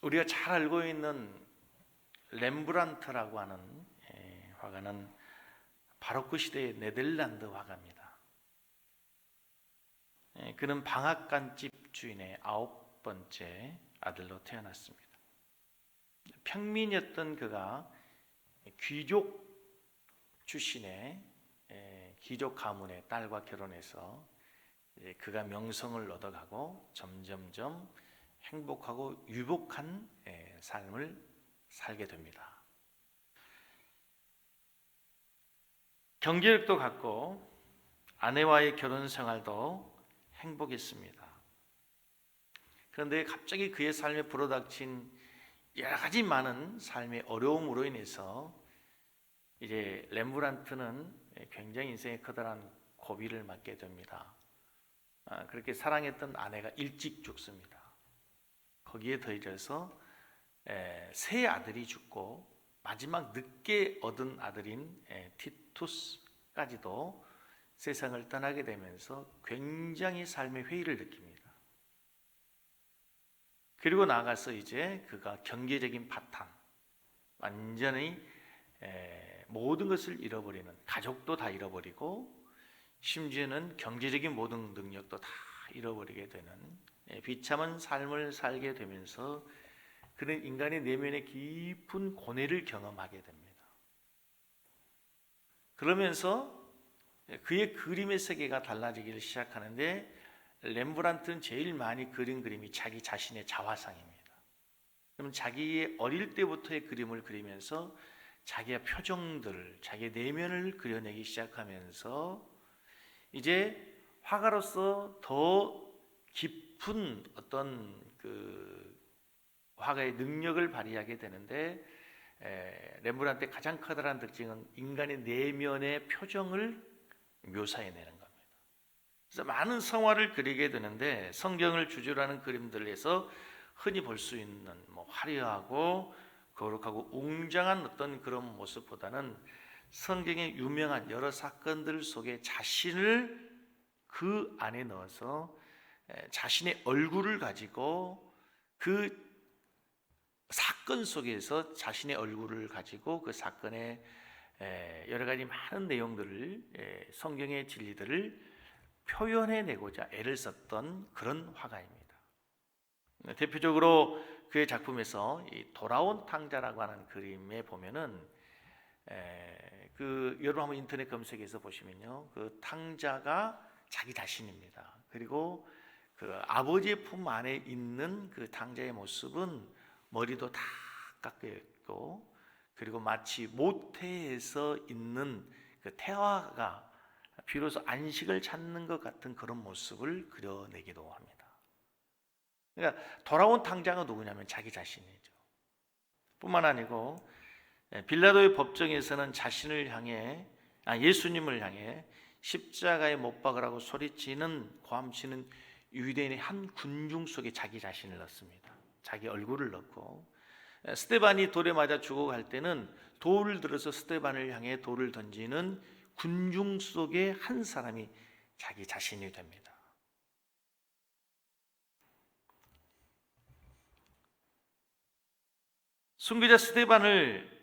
우리가 잘 알고 있는 렘브란트라고 하는 화가는 바로크 시대의 네덜란드 화가입니다. 그는 방앗간집 주인의 9번째 아들로 태어났습니다. 평민이었던 그가 귀족 출신의 귀족 가문의 딸과 결혼해서 그가 명성을 얻어가고 점점점 행복하고 유복한 삶을 살게 됩니다. 경제력도 갖고 아내와의 결혼 생활도 행복했습니다. 그런데 갑자기 그의 삶에 불어닥친 여러 가지 많은 삶의 어려움으로 인해서 이제 렘브란트는 굉장히 인생에 커다란 고비를 맞게 됩니다. 그렇게 사랑했던 아내가 일찍 죽습니다. 거기에 더해져서 세 아들이 죽고 마지막 늦게 얻은 아들인 티투스까지도 세상을 떠나게 되면서 굉장히 삶의 회의를 느낍니다. 그리고 나아가서 이제 그가 경제적인 바탕, 완전히 모든 것을 잃어버리는, 가족도 다 잃어버리고 심지어는 경제적인 모든 능력도 다 잃어버리게 되는 비참한 삶을 살게 되면서 그는 인간의 내면의 깊은 고뇌를 경험하게 됩니다. 그러면서 그의 그림의 세계가 달라지기를 시작하는데 렘브란트는 제일 많이 그린 그림이 자기 자신의 자화상입니다. 그럼 자기의 어릴 때부터의 그림을 그리면서 자기의 표정들을, 자기의 내면을 그려내기 시작하면서 이제 화가로서 더 깊은 어떤 그 화가의 능력을 발휘하게 되는데 렘브란트의 가장 커다란 특징은 인간의 내면의 표정을 묘사해내는 겁니다. 그래서 많은 성화를 그리게 되는데 성경을 주제로 하는 그림들에서 흔히 볼 수 있는 화려하고 거룩하고 웅장한 어떤 그런 모습보다는 성경의 유명한 여러 사건들 속에 자신을 그 안에 넣어서 자신의 얼굴을 가지고 그 사건 속에서 자신의 얼굴을 가지고 그 사건의 여러 가지 많은 내용들을 성경의 진리들을 표현해내고자 애를 썼던 그런 화가입니다. 대표적으로 그의 작품에서 이 돌아온 탕자라고 하는 그림에 보면은 그 여러분 한번 인터넷 검색해서 보시면요, 그 탕자가 자기 자신입니다. 그리고 그 아버지의 품 안에 있는 그 탕자의 모습은 머리도 다 깎여 있고, 그리고 마치 모태에서 있는 그 태화가 비로소 안식을 찾는 것 같은 그런 모습을 그려내기도 합니다. 그러니까 돌아온 탕자가 누구냐면 자기 자신이죠. 뿐만 아니고 빌라도의 법정에서는 자신을 향해 예수님을 향해 십자가에 못 박으라고 소리치는 고함치는 유대인의 한 군중 속에 자기 자신을 넣습니다. 자기 얼굴을 넣고 스데반이 돌에 맞아 죽어갈 때는 돌을 들어서 스데반을 향해 돌을 던지는 군중 속에 한 사람이 자기 자신이 됩니다. 순교자 스데반을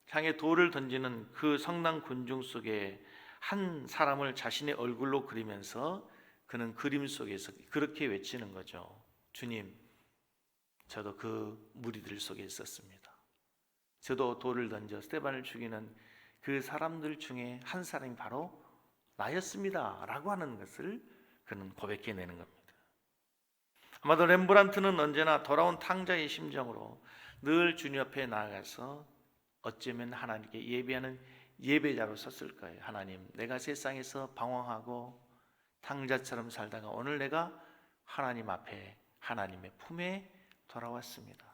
향해 돌을 던지는 그 성난 군중 속에 한 사람을 자신의 얼굴로 그리면서 그는 그림 속에서 그렇게 외치는 거죠. 주님, 저도 그 무리들 속에 있었습니다. 저도 돌을 던져 스데반을 죽이는 그 사람들 중에 한 사람이 바로 나였습니다 라고 하는 것을 그는 고백해내는 겁니다. 아마도 렘브란트는 언제나 돌아온 탕자의 심정으로 늘 주님 앞에 나아가서 어쩌면 하나님께 예배하는 예배자로 섰을 거예요. 하나님, 내가 세상에서 방황하고 탕자처럼 살다가 오늘 내가 하나님 앞에, 하나님의 품에 돌아왔습니다.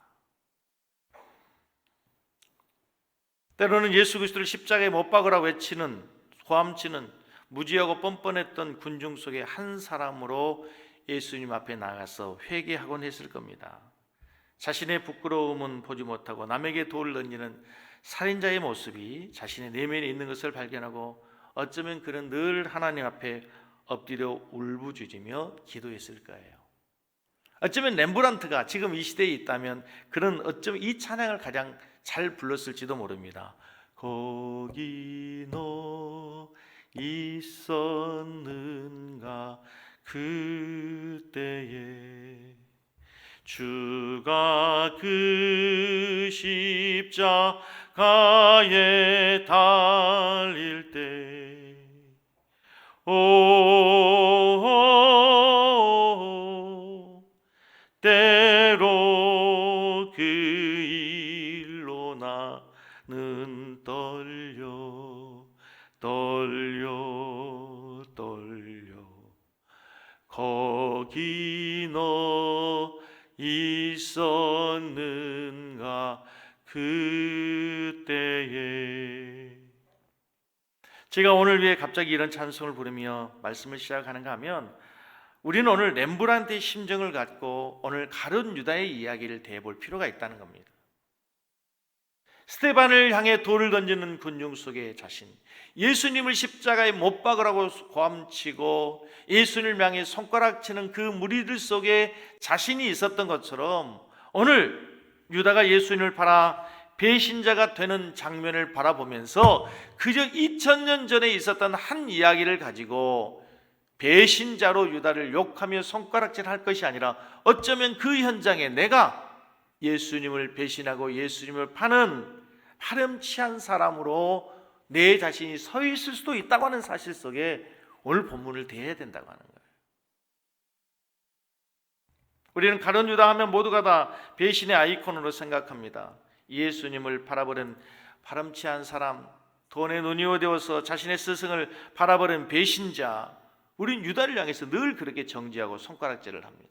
때로는 예수 그리스도를 십자가에 못 박으라고 외치는, 고함치는 무지하고 뻔뻔했던 군중 속에 한 사람으로 예수님 앞에 나가서 회개하곤 했을 겁니다. 자신의 부끄러움은 보지 못하고 남에게 돌을 던지는 살인자의 모습이 자신의 내면에 있는 것을 발견하고 어쩌면 그는 늘 하나님 앞에 엎드려 울부짖으며 기도했을 거예요. 어쩌면 렘브란트가 지금 이 시대에 있다면 그런 어쩌면 이 찬양을 가장 잘 불렀을지도 모릅니다. 거기 너 있었는가 그때에 주가 그 십자가에 달릴 때 오 때로 그 일로 나는 떨려 거기 너 있었는가 그때에. 제가 오늘 왜 갑자기 이런 찬송을 부르며 말씀을 시작하는가 하면 우리는 오늘 렘브란트의 심정을 갖고 오늘 가룟 유다의 이야기를 대볼 필요가 있다는 겁니다. 스데반을 향해 돌을 던지는 군중 속의 자신, 예수님을 십자가에 못 박으라고 고함치고 예수님을 향해 손가락치는 그 무리들 속에 자신이 있었던 것처럼 오늘 유다가 예수님을 팔아 배신자가 되는 장면을 바라보면서 그저 2000년 전에 있었던 한 이야기를 가지고 배신자로 유다를 욕하며 손가락질할 것이 아니라 어쩌면 그 현장에 내가 예수님을 배신하고 예수님을 파는 파렴치한 사람으로 내 자신이 서 있을 수도 있다고 하는 사실 속에 오늘 본문을 대해야 된다고 하는 거예요. 우리는 가룟 유다 하면 모두가 다 배신의 아이콘으로 생각합니다. 예수님을 팔아버린 파렴치한 사람, 돈에 눈이 어두워서 자신의 스승을 팔아버린 배신자, 우린 유다를 향해서 늘 그렇게 정죄하고 손가락질을 합니다.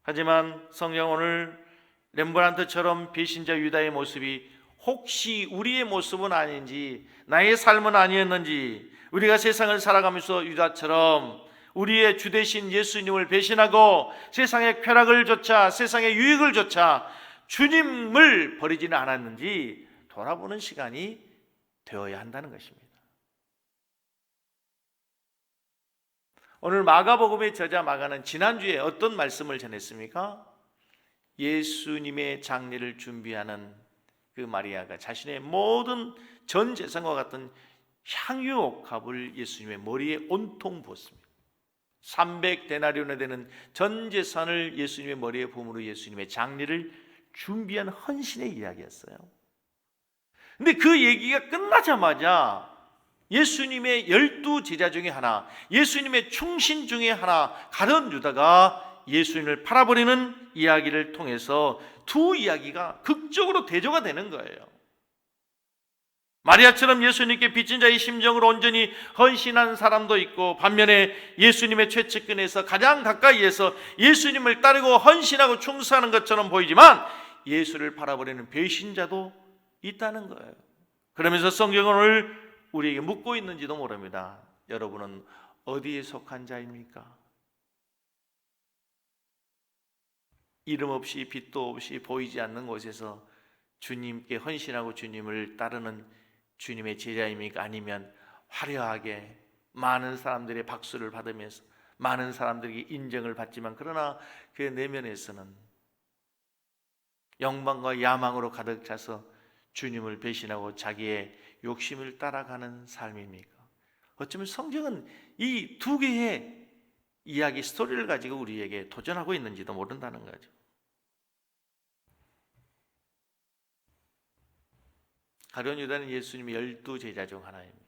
하지만 성경 오늘 렘브란트처럼 배신자 유다의 모습이 혹시 우리의 모습은 아닌지, 나의 삶은 아니었는지, 우리가 세상을 살아가면서 유다처럼 우리의 주 되신 예수님을 배신하고 세상의 쾌락을 좇아 세상의 유익을 좇아 주님을 버리지는 않았는지 돌아보는 시간이 되어야 한다는 것입니다. 오늘 마가복음의 저자 마가는 지난주에 어떤 말씀을 전했습니까? 예수님의 장례를 준비하는 그 마리아가 자신의 모든 전 재산과 같은 향유옥합을 예수님의 머리에 온통 부었습니다. 300데나리온에 되는 전 재산을 예수님의 머리에 부음으로 예수님의 장례를 준비한 헌신의 이야기였어요. 근데 그 얘기가 끝나자마자 예수님의 12 제자 중에 하나, 예수님의 충신 중에 하나, 가룟 유다가 예수님을 팔아버리는 이야기를 통해서 두 이야기가 극적으로 대조가 되는 거예요. 마리아처럼 예수님께 빚진 자의 심정으로 온전히 헌신한 사람도 있고, 반면에 예수님의 최측근에서 가장 가까이에서 예수님을 따르고 헌신하고 충성하는 것처럼 보이지만 예수를 팔아버리는 배신자도 있다는 거예요. 그러면서 성경은 오늘 우리에게 묻고 있는지도 모릅니다. 여러분은 어디에 속한 자입니까? 이름 없이 빛도 없이 보이지 않는 곳에서 주님께 헌신하고 주님을 따르는 주님의 제자입니까? 아니면 화려하게 많은 사람들의 박수를 받으면서 많은 사람들에게 인정을 받지만 그러나 그 내면에서는 영광과 야망으로 가득 차서 주님을 배신하고 자기의 욕심을 따라가는 삶입니까? 어쩌면 성경은 이 두 개의 이야기 스토리를 가지고 우리에게 도전하고 있는지도 모른다는 거죠. 가룟 유다는 예수님의 12 제자 중 하나입니다.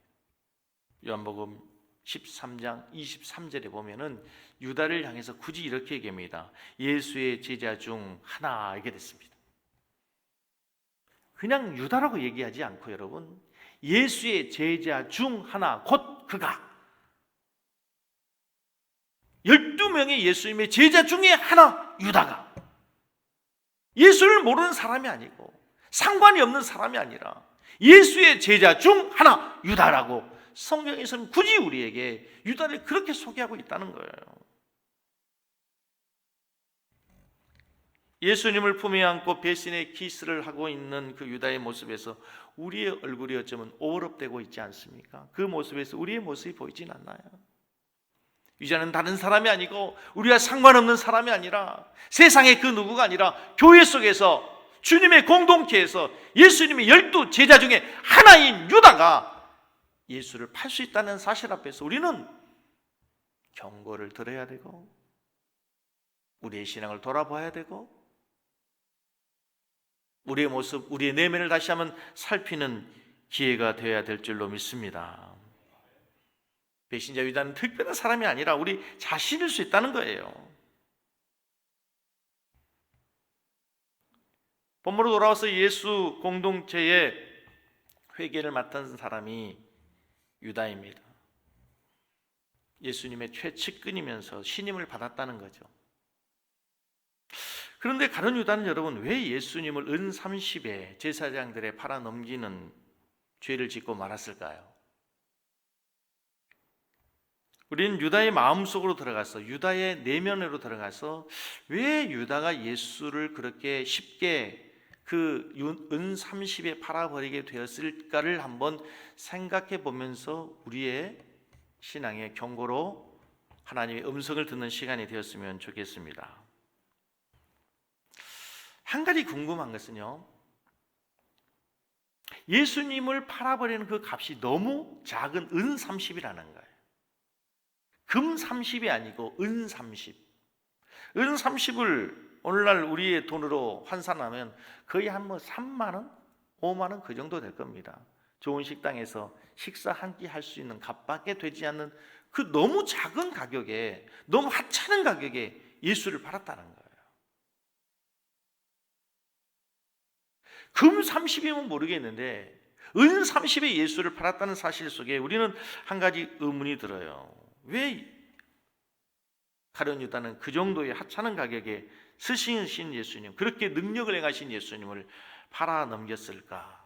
요한복음 13장 23절에 보면은 유다를 향해서 굳이 이렇게 얘기합니다. 예수의 제자 중 하나 이게 됐습니다. 그냥 유다라고 얘기하지 않고 여러분, 예수의 제자 중 하나, 곧 그가 12명의 예수님의 제자 중에 하나, 유다가 예수를 모르는 사람이 아니고 상관이 없는 사람이 아니라 예수의 제자 중 하나, 유다라고 성경에서는 굳이 우리에게 유다를 그렇게 소개하고 있다는 거예요. 예수님을 품에 안고 배신의 키스를 하고 있는 그 유다의 모습에서 우리의 얼굴이 어쩌면 오버랩되고 있지 않습니까? 그 모습에서 우리의 모습이 보이진 않나요? 유다는 다른 사람이 아니고 우리와 상관없는 사람이 아니라 세상의 그 누구가 아니라 교회 속에서 주님의 공동체에서 예수님의 12 제자 중에 하나인 유다가 예수를 팔 수 있다는 사실 앞에서 우리는 경고를 들어야 되고 우리의 신앙을 돌아봐야 되고 우리의 모습, 우리의 내면을 다시 한번 살피는 기회가 되어야 될 줄로 믿습니다. 배신자 유다는 특별한 사람이 아니라 우리 자신일 수 있다는 거예요. 본문으로 돌아와서 예수 공동체의 회개를 맡은 사람이 유다입니다. 예수님의 최측근이면서 신임을 받았다는 거죠. 그런데 가룟 유다는 여러분 왜 예수님을 은 30에 제사장들에 팔아 넘기는 죄를 짓고 말았을까요? 우리는 유다의 마음속으로 들어가서 유다의 내면으로 들어가서 왜 유다가 예수를 그렇게 쉽게 그 은 30에 팔아버리게 되었을까를 한번 생각해 보면서 우리의 신앙의 경고로 하나님의 음성을 듣는 시간이 되었으면 좋겠습니다. 한 가지 궁금한 것은요, 예수님을 팔아버리는 그 값이 너무 작은 은 30이라는 거예요. 금 30이 아니고 은 30. 은 30을 오늘날 우리의 돈으로 환산하면 거의 한 3만 원, 5만 원 그 정도 될 겁니다. 좋은 식당에서 식사 한 끼 할 수 있는 값밖에 되지 않는 그 너무 작은 가격에, 너무 하찮은 가격에 예수를 팔았다는 거예요. 금 30이면 모르겠는데 은 30에 예수를 팔았다는 사실 속에 우리는 한 가지 의문이 들어요. 왜 가룟 유다는 그 정도의 하찮은 가격에 스승이신 예수님, 그렇게 능력을 행하신 예수님을 팔아 넘겼을까?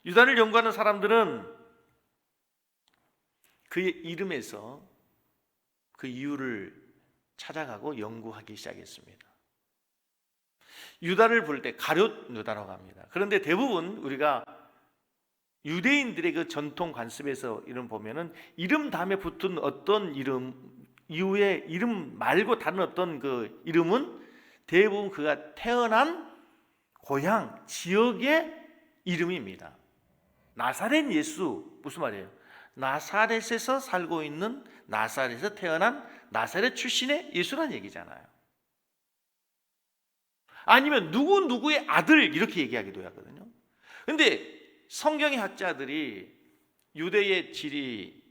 유다를 연구하는 사람들은 그의 이름에서 그 이유를 찾아가고 연구하기 시작했습니다. 유다를 부를 때 가룟 유다라고 합니다. 그런데 대부분 우리가 유대인들의 그 전통 관습에서 이름 보면은 이름 다음에 붙은 어떤 이름 이후에 이름 말고 다른 어떤 그 이름은 대부분 그가 태어난 고향 지역의 이름입니다. 나사렛 예수 무슨 말이에요? 나사렛에서 살고 있는 나사렛에서 태어난 나사렛 출신의 예수라는 얘기잖아요. 아니면 누구의 아들 이렇게 얘기하기도 하거든요. 그런데 성경의 학자들이 유대의 지리,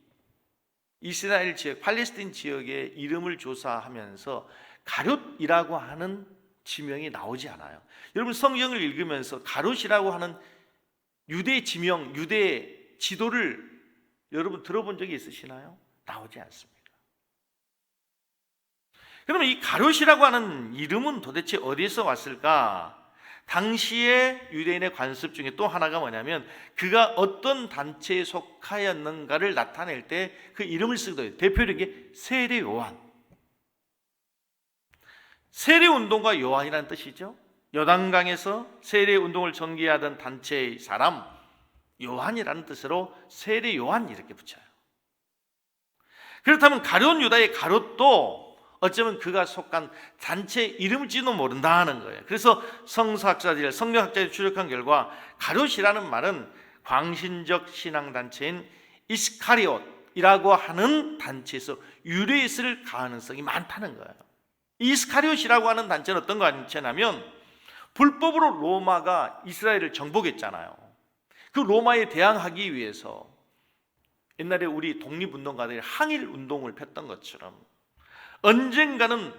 이스라엘 지역, 팔레스틴 지역의 이름을 조사하면서 가룟이라고 하는 지명이 나오지 않아요. 여러분 성경을 읽으면서 가룟이라고 하는 유대 지명, 유대 지도를 여러분 들어본 적이 있으시나요? 나오지 않습니다. 그러면 이 가룟이라고 하는 이름은 도대체 어디에서 왔을까? 당시의 유대인의 관습 중에 또 하나가 뭐냐면 그가 어떤 단체에 속하였는가를 나타낼 때 그 이름을 쓰기도 해요. 대표적인 세례 요한. 세례 운동가 요한이라는 뜻이죠. 요단강에서 세례 운동을 전개하던 단체의 사람 요한이라는 뜻으로 세례 요한 이렇게 붙여요. 그렇다면 가룟 유다의 가룟도 어쩌면 그가 속한 단체 이름일지도 모른다는 거예요. 그래서 성서학자들, 성경학자들이 추적한 결과 가룟이라는 말은 광신적 신앙단체인 이스카리옷이라고 하는 단체에서 유래했을 가능성이 많다는 거예요. 이스카리옷이라고 하는 단체는 어떤 단체냐면 불법으로 로마가 이스라엘을 정복했잖아요. 그 로마에 대항하기 위해서 옛날에 우리 독립운동가들이 항일운동을 폈던 것처럼 언젠가는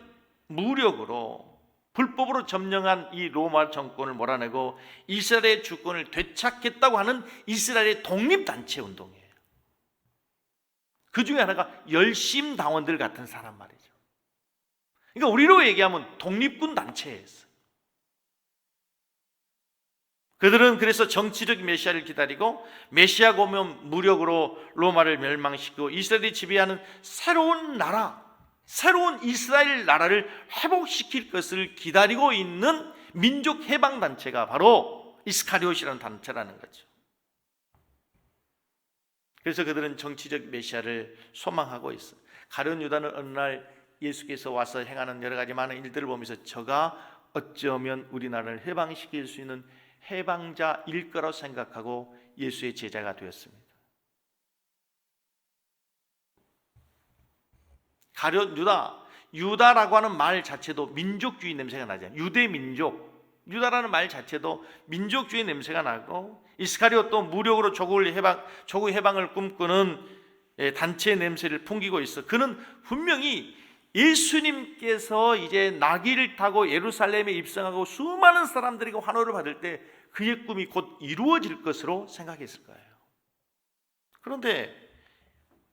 무력으로 불법으로 점령한 이 로마 정권을 몰아내고 이스라엘의 주권을 되찾겠다고 하는 이스라엘의 독립단체 운동이에요. 그 중에 하나가 열심당원들 같은 사람 말이죠. 그러니까 우리로 얘기하면 독립군 단체였어요. 그들은 그래서 정치적 메시아를 기다리고 메시아가 오면 무력으로 로마를 멸망시키고 이스라엘이 지배하는 새로운 나라, 새로운 이스라엘 나라를 회복시킬 것을 기다리고 있는 민족 해방 단체가 바로 이스카리옷이라는 단체라는 거죠. 그래서 그들은 정치적 메시아를 소망하고 있어. 가룟 유다는 어느 날 예수께서 와서 행하는 여러 가지 많은 일들을 보면서 저가 어쩌면 우리나라를 해방시킬 수 있는 해방자일 거라고 생각하고 예수의 제자가 되었습니다. 가룟 유다라고 하는 말 자체도 민족주의 냄새가 나잖아요. 유대 민족, 유다라는 말 자체도 민족주의 냄새가 나고, 이스카리옷도 무력으로 조국의 해방을 꿈꾸는 단체 냄새를 풍기고 있어. 그는 분명히 예수님께서 이제 나귀를 타고 예루살렘에 입성하고 수많은 사람들에게 환호를 받을 때 그의 꿈이 곧 이루어질 것으로 생각했을 거예요. 그런데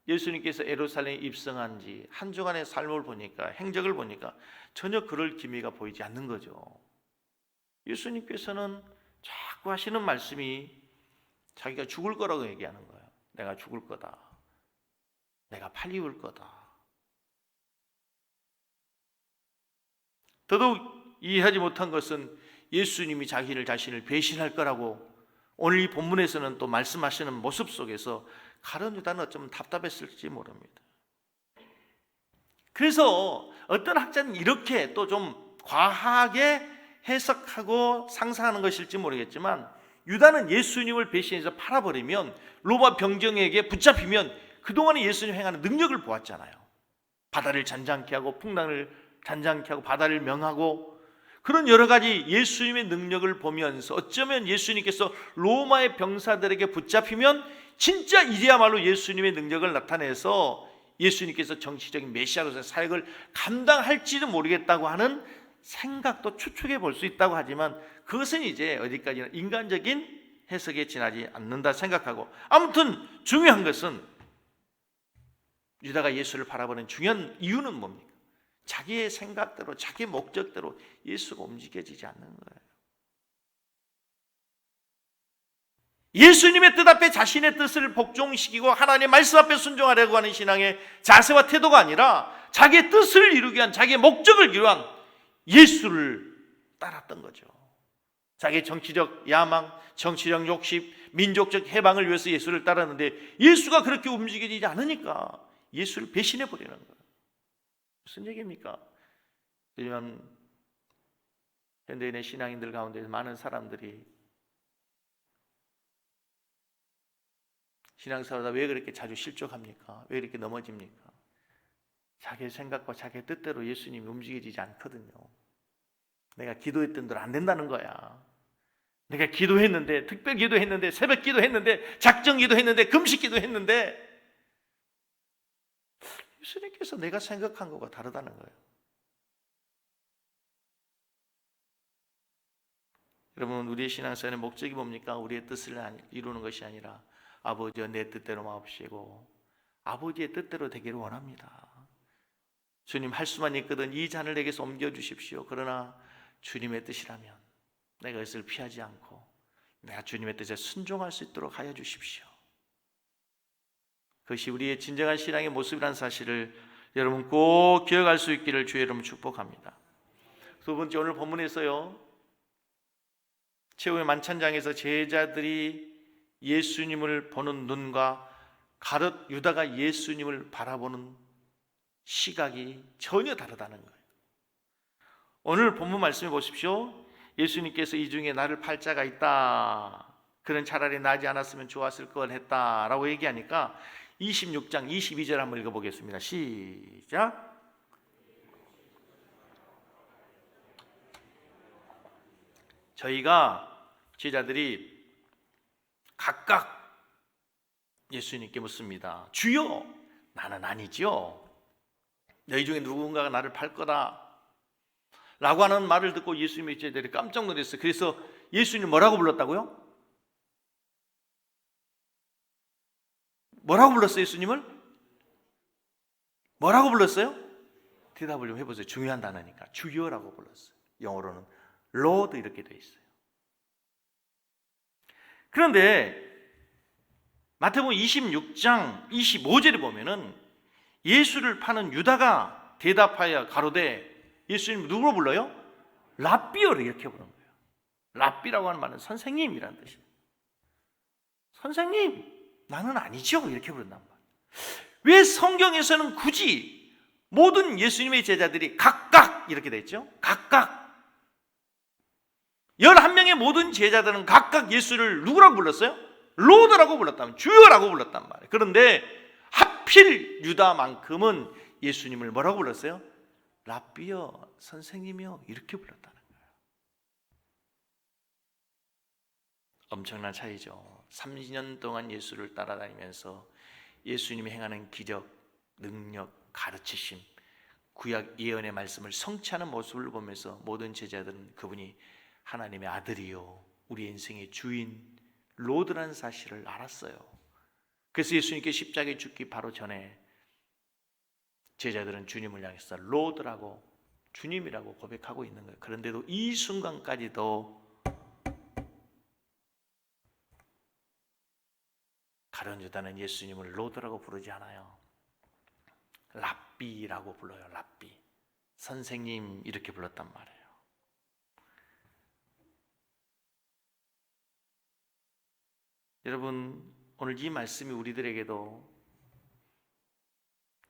예수님께서 예루살렘에 입성한 지 한 주간의 삶을 보니까, 행적을 보니까 전혀 그럴 기미가 보이지 않는 거죠. 예수님께서는 자꾸 하시는 말씀이 자기가 죽을 거라고 얘기하는 거예요. 내가 죽을 거다. 내가 팔 입을 거다. 더더욱 이해하지 못한 것은 예수님이 자기를 자신을 배신할 거라고 오늘 이 본문에서는 또 말씀하시는 모습 속에서 가룟 유다는 어쩌면 답답했을지 모릅니다. 그래서 어떤 학자는 이렇게 또 좀 과하게 해석하고 상상하는 것일지 모르겠지만, 유다는 예수님을 배신해서 팔아버리면, 로마 병정에게 붙잡히면 그동안에 예수님 행하는 능력을 보았잖아요. 바다를 잔잔케 하고 풍랑을 잔잔케 하고 바다를 명하고, 그런 여러 가지 예수님의 능력을 보면서 어쩌면 예수님께서 로마의 병사들에게 붙잡히면 진짜 이제야말로 예수님의 능력을 나타내서 예수님께서 정치적인 메시아로서의 사역을 감당할지도 모르겠다고 하는 생각도 추측해 볼 수 있다고 하지만, 그것은 이제 어디까지나 인간적인 해석에 지나지 않는다 생각하고, 아무튼 중요한 것은 유다가 예수를 바라보는 중요한 이유는 뭡니까? 자기의 생각대로, 자기 목적대로 예수가 움직여지지 않는 거예요. 예수님의 뜻 앞에 자신의 뜻을 복종시키고 하나님의 말씀 앞에 순종하려고 하는 신앙의 자세와 태도가 아니라 자기의 뜻을 이루기 위한, 자기의 목적을 이루기 위한 예수를 따랐던 거죠. 자기의 정치적 야망, 정치적 욕심, 민족적 해방을 위해서 예수를 따랐는데 예수가 그렇게 움직이지 않으니까 예수를 배신해 버리는 거예요. 무슨 얘기입니까? 요즘 현대인의 신앙인들 가운데 많은 사람들이 신앙생활하다 왜 그렇게 자주 실족합니까? 왜 이렇게 넘어집니까? 자기의 생각과 자기의 뜻대로 예수님이 움직여지지 않거든요. 내가 기도했던 대로 안 된다는 거야. 내가 기도했는데, 특별 기도했는데, 새벽 기도했는데, 작정 기도했는데, 금식 기도했는데 예수님께서 내가 생각한 것과 다르다는 거예요. 여러분, 우리의 신앙생활의 목적이 뭡니까? 우리의 뜻을 이루는 것이 아니라 아버지여 내 뜻대로 마옵시고 아버지의 뜻대로 되기를 원합니다. 주님, 할 수만 있거든 이 잔을 내게서 옮겨주십시오. 그러나 주님의 뜻이라면 내가 그것을 피하지 않고 내가 주님의 뜻에 순종할 수 있도록 하여 주십시오. 그것이 우리의 진정한 신앙의 모습이라는 사실을 여러분 꼭 기억할 수 있기를 주의 이름으로 축복합니다. 두 번째, 오늘 본문에서요, 최후의 만찬장에서 제자들이 예수님을 보는 눈과 가룟 유다가 예수님을 바라보는 시각이 전혀 다르다는 거예요. 오늘 본문 말씀해 보십시오. 예수님께서 이 중에 나를 팔 자가 있다, 그는 차라리 나지 않았으면 좋았을 걸 했다라고 얘기하니까 26장 22절 한번 읽어보겠습니다. 시작. 저희가 제자들이 각각 예수님께 묻습니다. 주여, 나는 아니지요. 너희 중에 누군가가 나를 팔 거다 라고 하는 말을 듣고 예수님의 제자들이 깜짝 놀랐어요. 그래서 예수님 뭐라고 불렀다고요? 뭐라고 불렀어요? 예수님을? 뭐라고 불렀어요? 대답을 좀 해보세요. 중요한 단어니까. 주여라고 불렀어요. 영어로는 Lord 이렇게 돼 있어요. 그런데 마태복음 26장 25절에 보면은 예수를 파는 유다가 대답하여 가로되, 예수님 누구로 불러요? 랍비어를 이렇게 부르는 거예요. 랍비라고 하는 말은 선생님이라는 뜻이에요. 선생님, 나는 아니죠. 이렇게 부른단 말이에요. 왜 성경에서는 굳이 모든 예수님의 제자들이 각각 이렇게 됐죠? 각각 11명의 모든 제자들은 각각 예수를 누구라고 불렀어요? 로드라고 불렀다면 주여라고 불렀단 말이에요. 그런데 하필 유다만큼은 예수님을 뭐라고 불렀어요? 랍비여, 선생님이여 이렇게 불렀다는 거예요. 엄청난 차이죠. 30년 동안 예수를 따라다니면서 예수님이 행하는 기적, 능력, 가르치심, 구약 예언의 말씀을 성취하는 모습을 보면서 모든 제자들은 그분이 하나님의 아들이요 우리 인생의 주인 로드라는 사실을 알았어요. 그래서 예수님께 십자가에 죽기 바로 전에 제자들은 주님을 향해서 로드라고 주님이라고 고백하고 있는 거예요. 그런데도 이 순간까지도 가룟 유다는 예수님을 로드라고 부르지 않아요. 랍비라고 불러요. 랍비, 선생님 이렇게 불렀단 말이에요. 여러분, 오늘 이 말씀이 우리들에게도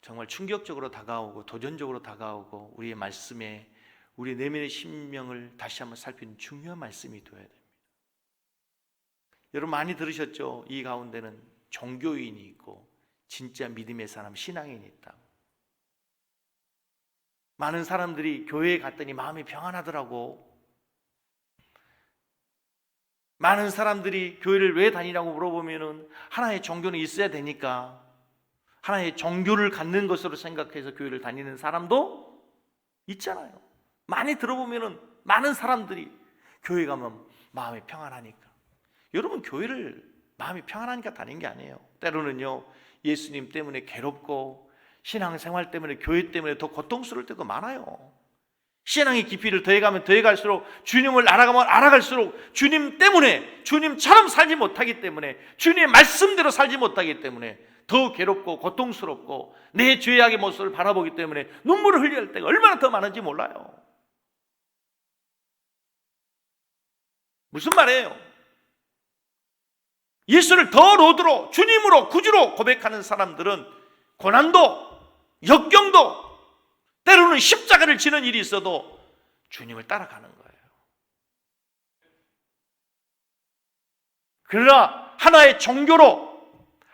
정말 충격적으로 다가오고 도전적으로 다가오고 우리의 말씀에 우리 내면의 심령을 다시 한번 살피는 중요한 말씀이 되어야 됩니다. 여러분 많이 들으셨죠? 이 가운데는 종교인이 있고 진짜 믿음의 사람, 신앙인이 있다고. 많은 사람들이 교회에 갔더니 마음이 평안하더라고. 많은 사람들이 교회를 왜 다니라고 물어보면은 하나의 종교는 있어야 되니까 하나의 종교를 갖는 것으로 생각해서 교회를 다니는 사람도 있잖아요. 많이 들어보면은 많은 사람들이 교회 가면 마음이 평안하니까. 여러분 교회를 마음이 평안하니까 다니는 게 아니에요. 때로는요 예수님 때문에 괴롭고 신앙생활 때문에 교회 때문에 더 고통스러울 때도 많아요. 신앙의 깊이를 더해가면 더해갈수록 주님을 알아가면 알아갈수록 주님 때문에 주님처럼 살지 못하기 때문에 주님의 말씀대로 살지 못하기 때문에 더 괴롭고 고통스럽고 내 죄악의 모습을 바라보기 때문에 눈물을 흘려야 할 때가 얼마나 더 많은지 몰라요. 무슨 말이에요? 예수를 더 로드로 주님으로 구주로 고백하는 사람들은 고난도 역경도 때로는 십자가를 지는 일이 있어도 주님을 따라가는 거예요. 그러나 하나의 종교로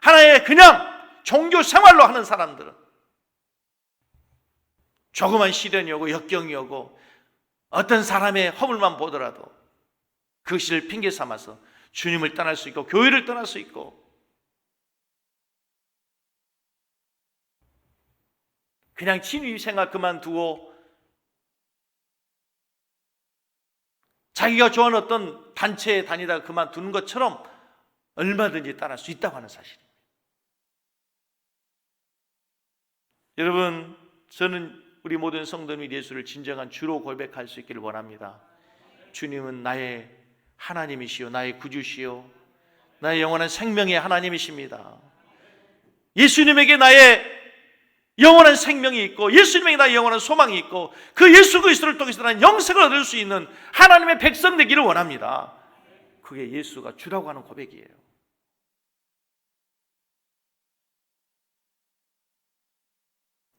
하나의 그냥 종교 생활로 하는 사람들은 조그만 시련이 오고 역경이 오고 어떤 사람의 허물만 보더라도 그것을 핑계 삼아서 주님을 떠날 수 있고 교회를 떠날 수 있고 그냥 취미 생활 그만두고 자기가 좋아하는 어떤 단체에 다니다가 그만두는 것처럼 얼마든지 따를 수 있다고 하는 사실입니다. 여러분, 저는 우리 모든 성도님이 예수를 진정한 주로 고백할 수 있기를 원합니다. 주님은 나의 하나님이시요 나의 구주시요 나의 영원한 생명의 하나님이십니다. 예수님에게 나의 영원한 생명이 있고 예수님에게 나의 영원한 소망이 있고 그 예수 그리스도를 통해서 나는 영생을 얻을 수 있는 하나님의 백성 되기를 원합니다. 그게 예수가 주라고 하는 고백이에요.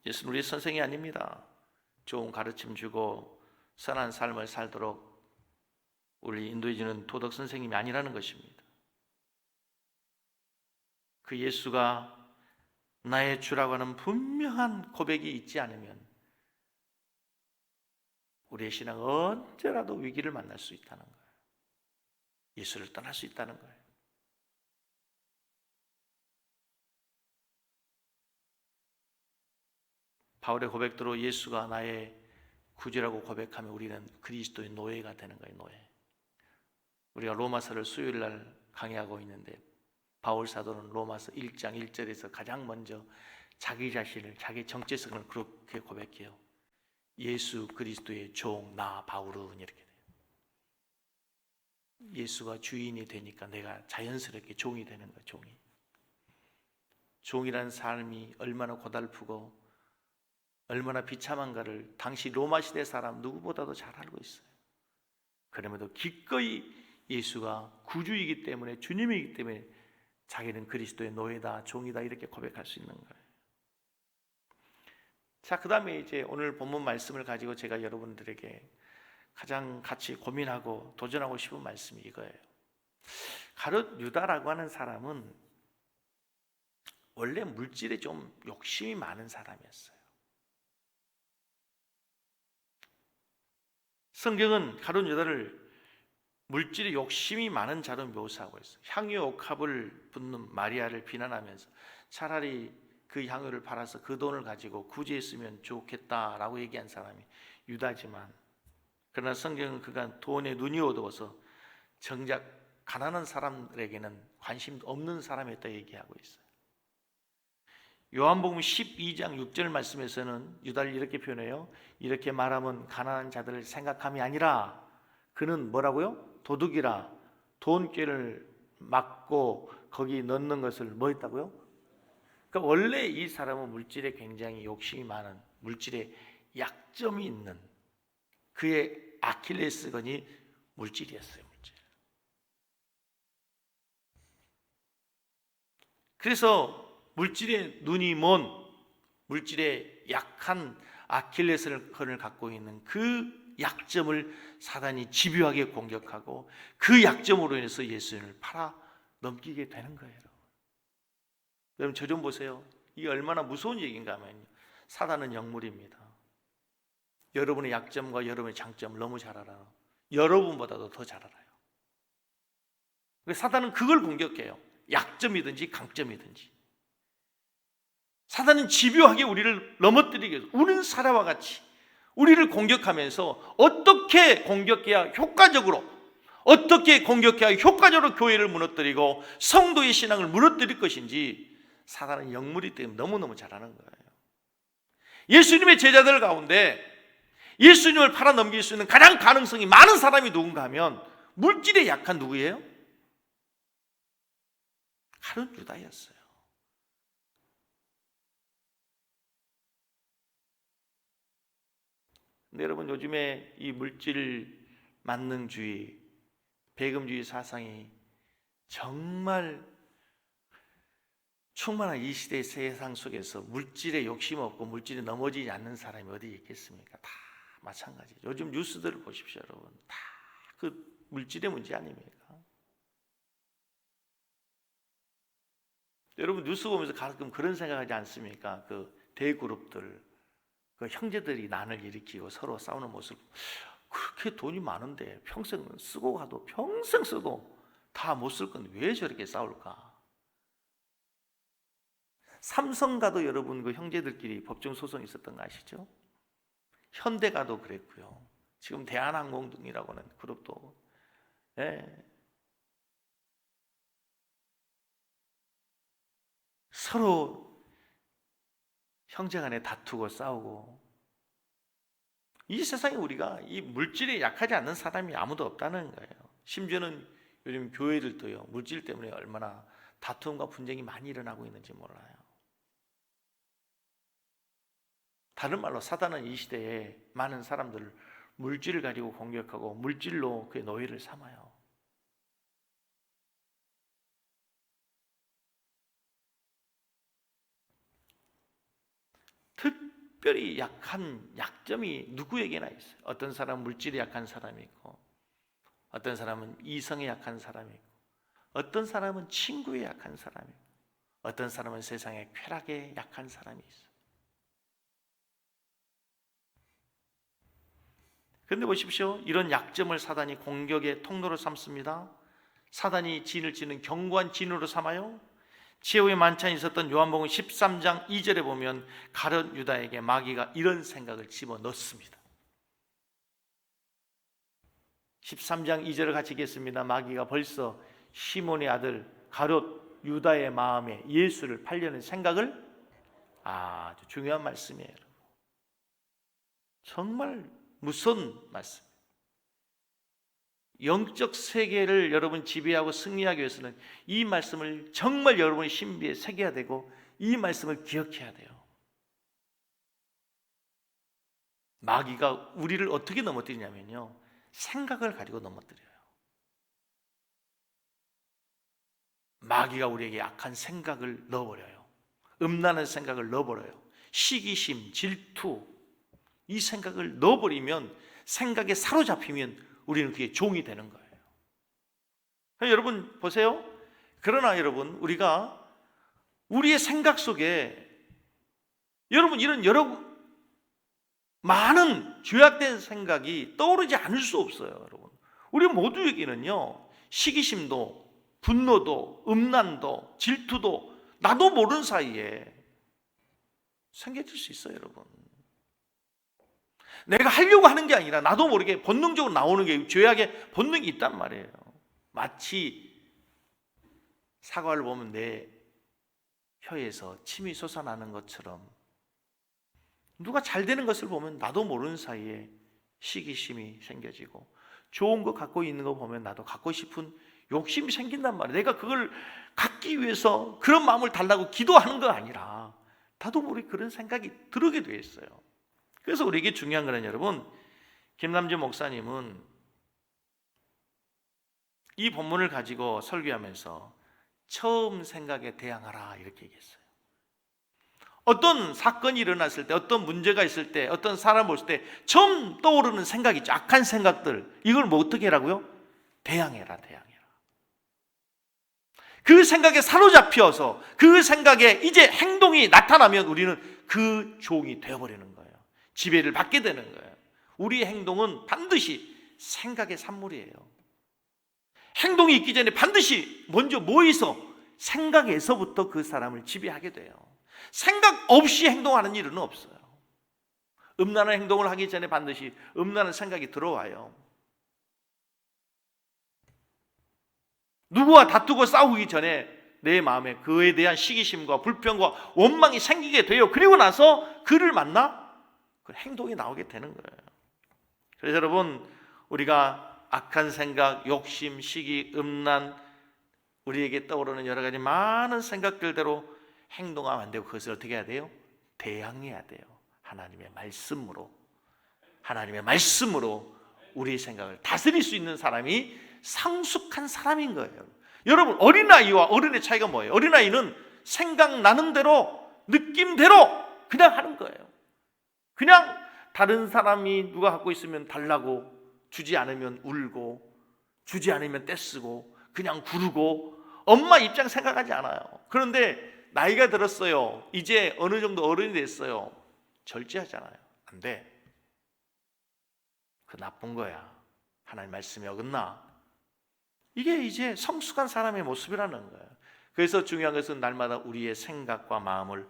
예수는 우리의 선생이 아닙니다. 좋은 가르침 주고 선한 삶을 살도록 우리 인도해 주는 도덕 선생님이 아니라는 것입니다. 그 예수가 나의 주라고 하는 분명한 고백이 있지 않으면 우리의 신앙은 언제라도 위기를 만날 수 있다는 거예요. 예수를 떠날 수 있다는 거예요. 바울의 고백대로 예수가 나의 구주라고 고백하면 우리는 그리스도의 노예가 되는 거예요. 노예. 우리가 로마서를 수요일 날 강의하고 있는데 바울 사도는 로마서 1장 1절에서 가장 먼저 자기 자신을 자기 정체성을 그렇게 고백해요. 예수 그리스도의 종 나 바울은 이렇게 돼요. 예수가 주인이 되니까 내가 자연스럽게 종이 되는 거예요. 종이. 종이라는 삶이 얼마나 고달프고 얼마나 비참한가를 당시 로마 시대 사람 누구보다도 잘 알고 있어요. 그럼에도 기꺼이 예수가 구주이기 때문에 주님이기 때문에 자기는 그리스도의 노예다, 종이다 이렇게 고백할 수 있는 거예요. 자, 그 다음에 이제 오늘 본문 말씀을 가지고 제가 여러분들에게 가장 같이 고민하고 도전하고 싶은 말씀이 이거예요. 가룟 유다라고 하는 사람은 원래 물질에 좀 욕심이 많은 사람이었어요. 성경은 가룟 유다를 물질에 욕심이 많은 자로 묘사하고 있어요. 향유 옥합을 붓는 마리아를 비난하면서 차라리 그 향유를 팔아서 그 돈을 가지고 구제했으면 좋겠다라고 얘기한 사람이 유다지만, 그러나 성경은 그가 돈에 눈이 어두워서 정작 가난한 사람들에게는 관심 없는 사람이었다 얘기하고 있어요. 요한복음 12장 6절 말씀에서는 유다를 이렇게 표현해요. 이렇게 말하면 가난한 자들을 생각함이 아니라 그는 뭐라고요? 도둑이라 돈꾀를 막고 거기 넣는 것을 뭐 했다고요? 그러니까 원래 이 사람은 물질에 굉장히 욕심이 많은, 물질에 약점이 있는, 그의 아킬레스건이 물질이었어요. 물질. 그래서 물질에 눈이 먼, 물질에 약한 아킬레스건을 갖고 있는 그 약점을 사단이 집요하게 공격하고 그 약점으로 인해서 예수님을 팔아 넘기게 되는 거예요. 여러분 저 좀 보세요. 이게 얼마나 무서운 얘기인가 하면요, 사단은 영물입니다. 여러분의 약점과 여러분의 장점을 너무 잘 알아요. 여러분보다도 더 잘 알아요. 사단은 그걸 공격해요. 약점이든지 강점이든지. 사단은 집요하게 우리를 넘어뜨리기 위해서 우는 사자와 같이 우리를 공격하면서 어떻게 공격해야 효과적으로, 어떻게 공격해야 효과적으로 교회를 무너뜨리고 성도의 신앙을 무너뜨릴 것인지 사단은 영물이기 때문에 너무너무 잘하는 거예요. 예수님의 제자들 가운데 예수님을 팔아넘길 수 있는 가장 가능성이 많은 사람이 누군가 하면 물질에 약한 누구예요? 가룟 유다였어요. 근데 여러분 요즘에 이 물질 만능주의, 배금주의 사상이 정말 충만한 이 시대의 세상 속에서 물질에 욕심 없고 물질에 넘어지지 않는 사람이 어디 있겠습니까? 다 마찬가지죠. 요즘 뉴스들을 보십시오, 여러분. 다 그 물질의 문제 아닙니까? 여러분 뉴스 보면서 가끔 그런 생각하지 않습니까? 그 대그룹들, 그 형제들이 난을 일으키고 서로 싸우는 모습, 그렇게 돈이 많은데 평생 쓰고 가도 평생 써도 다 못 쓸 건데 왜 저렇게 싸울까? 삼성가도 여러분 그 형제들끼리 법정 소송이 있었던 거 아시죠? 현대가도 그랬고요. 지금 대한항공이라고 하는 그룹도, 예. 서로 형제간에 다투고 싸우고, 이 세상에 우리가 이 물질에 약하지 않는 사람이 아무도 없다는 거예요. 심지어는 요즘 교회들도요, 물질 때문에 얼마나 다툼과 분쟁이 많이 일어나고 있는지 몰라요. 다른 말로 사단은 이 시대에 많은 사람들을 물질을 가지고 공격하고 물질로 그의 노예를 삼아요. 특별히 약한 약점이 누구에게나 있어요. 어떤 사람은 물질에 약한 사람이 있고, 어떤 사람은 이성에 약한 사람이 있고, 어떤 사람은 친구에 약한 사람이 있고, 어떤 사람은 세상의 쾌락에 약한 사람이 있어요. 그런데 보십시오. 이런 약점을 사단이 공격의 통로로 삼습니다. 사단이 진을 치는 견고한 진으로 삼아요. 최후의 만찬이 있었던 요한복음 13장 2절에 보면 가룟 유다에게 마귀가 이런 생각을 집어넣습니다. 13장 2절을 같이 읽겠습니다. 마귀가 벌써 시몬의 아들 가룟 유다의 마음에 예수를 팔려는 생각을, 아주 중요한 말씀이에요. 정말 무서운 말씀. 영적 세계를 여러분 지배하고 승리하기 위해서는 이 말씀을 정말 여러분의 신비에 새겨야 되고 이 말씀을 기억해야 돼요. 마귀가 우리를 어떻게 넘어뜨리냐면요, 생각을 가지고 넘어뜨려요. 마귀가 우리에게 악한 생각을 넣어버려요. 음란한 생각을 넣어버려요. 시기심, 질투, 이 생각을 넣어버리면, 생각에 사로잡히면 우리는 그게 종이 되는 거예요. 여러분 보세요. 그러나 여러분, 우리가 우리의 생각 속에 여러분 이런 여러 많은 죄악된 생각이 떠오르지 않을 수 없어요. 여러분, 우리 모두에게는요, 시기심도 분노도 음란도 질투도 나도 모르는 사이에 생겨질 수 있어요. 여러분, 내가 하려고 하는 게 아니라 나도 모르게 본능적으로 나오는 게 죄악의 본능이 있단 말이에요. 마치 사과를 보면 내 혀에서 침이 솟아나는 것처럼, 누가 잘 되는 것을 보면 나도 모르는 사이에 시기심이 생겨지고, 좋은 거 갖고 있는 거 보면 나도 갖고 싶은 욕심이 생긴단 말이에요. 내가 그걸 갖기 위해서 그런 마음을 달라고 기도하는 거 아니라 나도 모르게 그런 생각이 들게 돼 있어요. 그래서 우리에게 중요한 거는, 여러분, 김남재 목사님은 이 본문을 가지고 설교하면서 처음 생각에 대항하라 이렇게 얘기했어요. 어떤 사건이 일어났을 때, 어떤 문제가 있을 때, 어떤 사람을 볼 때 처음 떠오르는 생각이 있죠. 악한 생각들, 이걸 뭐 어떻게 하라고요? 대항해라, 대항해라. 그 생각에 사로잡혀서 그 생각에 이제 행동이 나타나면 우리는 그 종이 되어버리는 거예요. 지배를 받게 되는 거예요. 우리의 행동은 반드시 생각의 산물이에요. 행동이 있기 전에 반드시 먼저 뭐에서? 생각에서부터 그 사람을 지배하게 돼요. 생각 없이 행동하는 일은 없어요. 음란한 행동을 하기 전에 반드시 음란한 생각이 들어와요. 누구와 다투고 싸우기 전에 내 마음에 그에 대한 시기심과 불평과 원망이 생기게 돼요. 그리고 나서 그를 만나 그 행동이 나오게 되는 거예요. 그래서 여러분, 우리가 악한 생각, 욕심, 시기, 음란, 우리에게 떠오르는 여러 가지 많은 생각들대로 행동하면 안 되고, 그것을 어떻게 해야 돼요? 대항해야 돼요. 하나님의 말씀으로. 하나님의 말씀으로 우리의 생각을 다스릴 수 있는 사람이 성숙한 사람인 거예요. 여러분, 어린아이와 어른의 차이가 뭐예요? 어린아이는 생각나는 대로, 느낌대로 그냥 하는 거예요. 그냥 다른 사람이 누가 갖고 있으면 달라고, 주지 않으면 울고, 주지 않으면 떼쓰고, 그냥 구르고, 엄마 입장 생각하지 않아요. 그런데 나이가 들었어요. 이제 어느 정도 어른이 됐어요. 절제하잖아요. 안 돼. 그 나쁜 거야. 하나님 말씀이 어긋나. 이게 이제 성숙한 사람의 모습이라는 거예요. 그래서 중요한 것은 날마다 우리의 생각과 마음을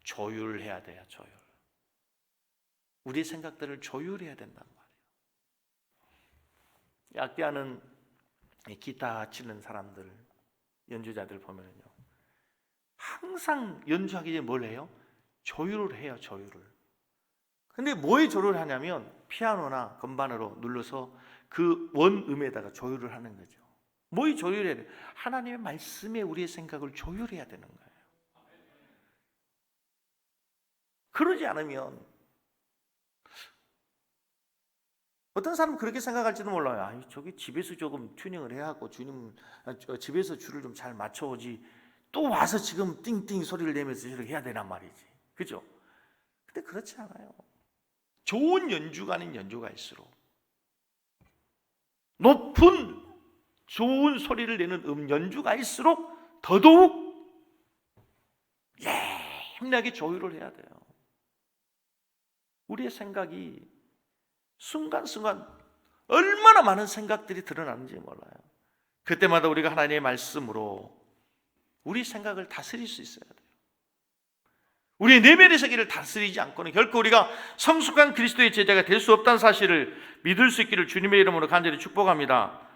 조율해야 돼요. 조율. 우리의 생각들을 조율해야 된단 말이에요. 악기하는 기타 치는 사람들, 연주자들 보면요, 항상 연주하기 전에 뭘 해요? 조율을 해요. 조율을. 근데 뭐에 조율을 하냐면 피아노나 건반으로 눌러서 그 원음에다가 조율을 하는 거죠. 뭐에 조율해야 돼요? 하나님의 말씀에 우리의 생각을 조율해야 되는 거예요. 그러지 않으면, 어떤 사람은 그렇게 생각할지도 몰라요. 아니, 저기 집에서 조금 튜닝을 해야 하고, 주님, 집에서 줄을 좀 잘 맞춰오지, 또 와서 지금 띵띵 소리를 내면서 저렇게 해야 되란 말이지. 그죠? 근데 그렇지 않아요. 좋은 연주가는 연주가일수록, 높은 좋은 소리를 내는 연주가일수록 더더욱 예민하게 조율을 해야 돼요. 우리의 생각이 순간순간 얼마나 많은 생각들이 드러나는지 몰라요. 그때마다 우리가 하나님의 말씀으로 우리 생각을 다스릴 수 있어야 돼요. 우리의 내면의 세계를 다스리지 않고는 결코 우리가 성숙한 그리스도의 제자가 될 수 없다는 사실을 믿을 수 있기를 주님의 이름으로 간절히 축복합니다.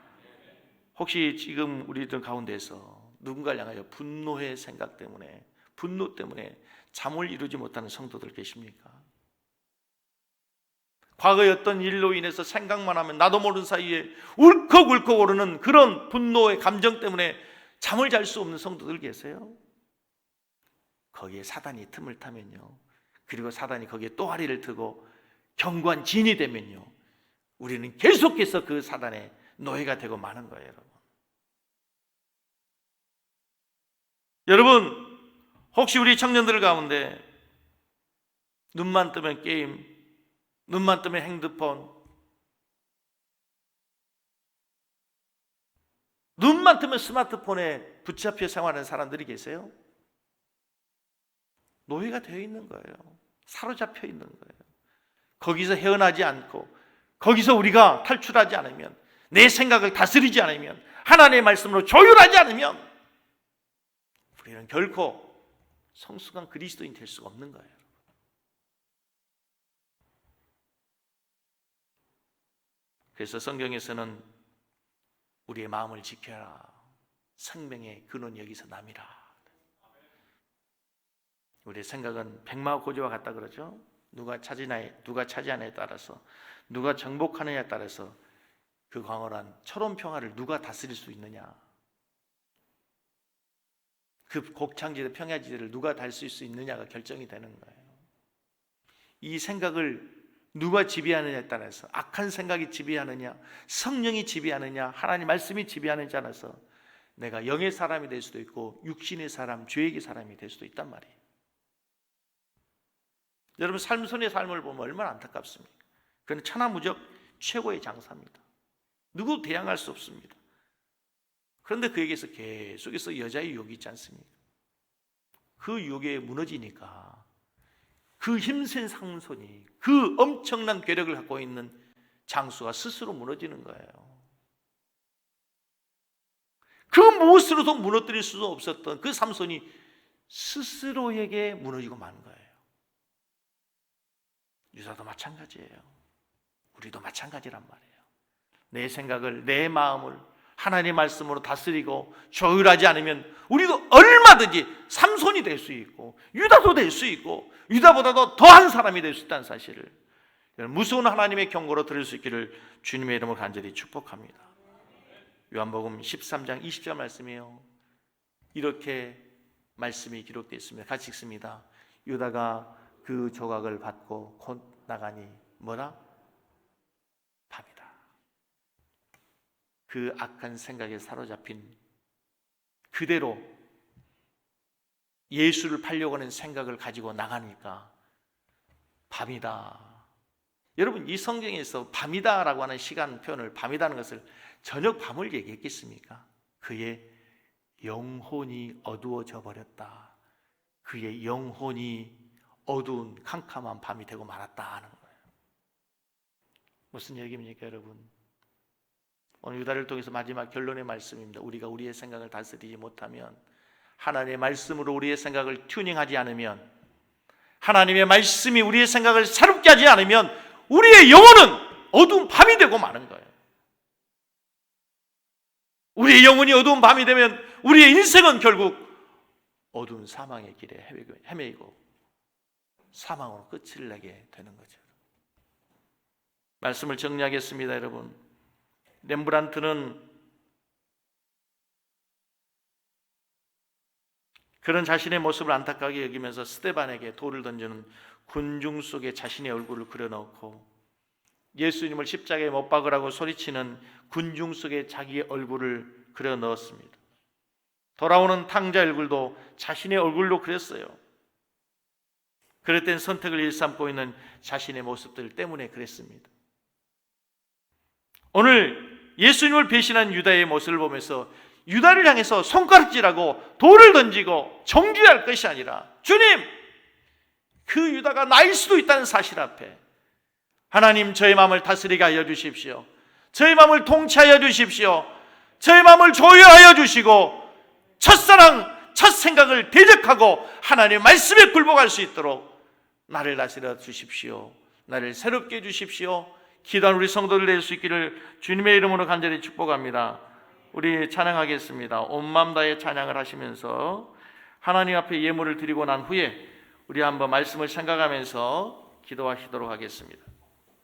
혹시 지금 우리들 가운데서 누군가를 향하여 분노의 생각 때문에, 분노 때문에 잠을 이루지 못하는 성도들 계십니까? 과거의 어떤 일로 인해서 생각만 하면 나도 모르는 사이에 울컥울컥 오르는 그런 분노의 감정 때문에 잠을 잘 수 없는 성도들 계세요? 거기에 사단이 틈을 타면요, 그리고 사단이 거기에 또아리를 트고 견고한 진이 되면요, 우리는 계속해서 그 사단의 노예가 되고 마는 거예요. 여러분, 여러분, 혹시 우리 청년들 가운데 눈만 뜨면 게임, 눈만 뜨면 핸드폰, 눈만 뜨면 스마트폰에 붙잡혀 생활하는 사람들이 계세요? 노예가 되어 있는 거예요. 사로잡혀 있는 거예요. 거기서 헤어나지 않고, 거기서 우리가 탈출하지 않으면, 내 생각을 다스리지 않으면, 하나님의 말씀으로 조율하지 않으면 우리는 결코 성숙한 그리스도인 될 수가 없는 거예요. 그래서 성경에서는 우리의 마음을 지켜라, 생명의 근원 여기서 남이라. 우리의 생각은 백마고지와 같다 그러죠. 누가 차지하느냐에 따라서, 누가 정복하느냐에 따라서 그 광활한 철원 평화를 누가 다스릴 수 있느냐, 그 곡창지대 평야지대를 누가 다스릴 수 있느냐가 결정이 되는 거예요. 이 생각을 누가 지배하느냐에 따라서, 악한 생각이 지배하느냐, 성령이 지배하느냐, 하나님 말씀이 지배하느냐에 따라서 내가 영의 사람이 될 수도 있고 육신의 사람, 죄의 사람이 될 수도 있단 말이에요. 여러분, 삼손의 삶을 보면 얼마나 안타깝습니까? 그는 천하무적 최고의 장사입니다. 누구도 대항할 수 없습니다. 그런데 그에게서 계속해서 여자의 유혹이 있지 않습니까? 그 유혹에 무너지니까 그 힘센 삼손이, 그 엄청난 괴력을 갖고 있는 장수가 스스로 무너지는 거예요. 그 무엇으로도 무너뜨릴 수도 없었던 그 삼손이 스스로에게 무너지고 만 거예요. 유다도 마찬가지예요. 우리도 마찬가지란 말이에요. 내 생각을, 내 마음을 하나님의 말씀으로 다스리고 조율하지 않으면 우리도 얼마든지 삼손이 될 수 있고 유다도 될 수 있고 유다보다도 더한 사람이 될 수 있다는 사실을, 무서운 하나님의 경고로 들을 수 있기를 주님의 이름으로 간절히 축복합니다. 요한복음 13장 20절 말씀이에요. 이렇게 말씀이 기록되어 있습니다. 같이 읽습니다. 유다가 그 조각을 받고 곧 나가니 뭐라? 밤이다. 그 악한 생각에 사로잡힌 그대로 예수를 팔려고 하는 생각을 가지고 나가니까 밤이다. 여러분, 이 성경에서 밤이다라고 하는 시간 표현을, 밤이다는 것을 저녁 밤을 얘기했겠습니까? 그의 영혼이 어두워져 버렸다. 그의 영혼이 어두운 캄캄한 밤이 되고 말았다 하는 거예요. 무슨 얘기입니까, 여러분? 오늘 유다를 통해서 마지막 결론의 말씀입니다. 우리가 우리의 생각을 다스리지 못하면, 하나님의 말씀으로 우리의 생각을 튜닝하지 않으면, 하나님의 말씀이 우리의 생각을 새롭게 하지 않으면 우리의 영혼은 어두운 밤이 되고 마는 거예요. 우리의 영혼이 어두운 밤이 되면 우리의 인생은 결국 어두운 사망의 길에 헤매이고 사망으로 끝을 내게 되는 거죠. 말씀을 정리하겠습니다, 여러분. 렘브란트는 그런 자신의 모습을 안타깝게 여기면서 스데반에게 돌을 던지는 군중 속에 자신의 얼굴을 그려넣고, 예수님을 십자가에 못 박으라고 소리치는 군중 속에 자기의 얼굴을 그려넣었습니다. 돌아오는 탕자 얼굴도 자신의 얼굴로 그렸어요. 그럴 땐 선택을 일삼고 있는 자신의 모습들 때문에 그랬습니다. 오늘 예수님을 배신한 유다의 모습을 보면서 유다를 향해서 손가락질하고 돌을 던지고 정죄할 것이 아니라, 주님, 그 유다가 나일 수도 있다는 사실 앞에 하나님, 저의 마음을 다스리게 하여 주십시오. 저의 마음을 통치하여 주십시오. 저의 마음을 조율하여 주시고 첫사랑, 첫 생각을 대적하고 하나님의 말씀에 굴복할 수 있도록 나를 다스려 주십시오. 나를 새롭게 해주십시오. 기도하는 우리 성도들 될 수 있기를 주님의 이름으로 간절히 축복합니다. 우리 찬양하겠습니다. 온 마음 다해 찬양을 하시면서 하나님 앞에 예물을 드리고 난 후에 우리 한번 말씀을 생각하면서 기도하시도록 하겠습니다.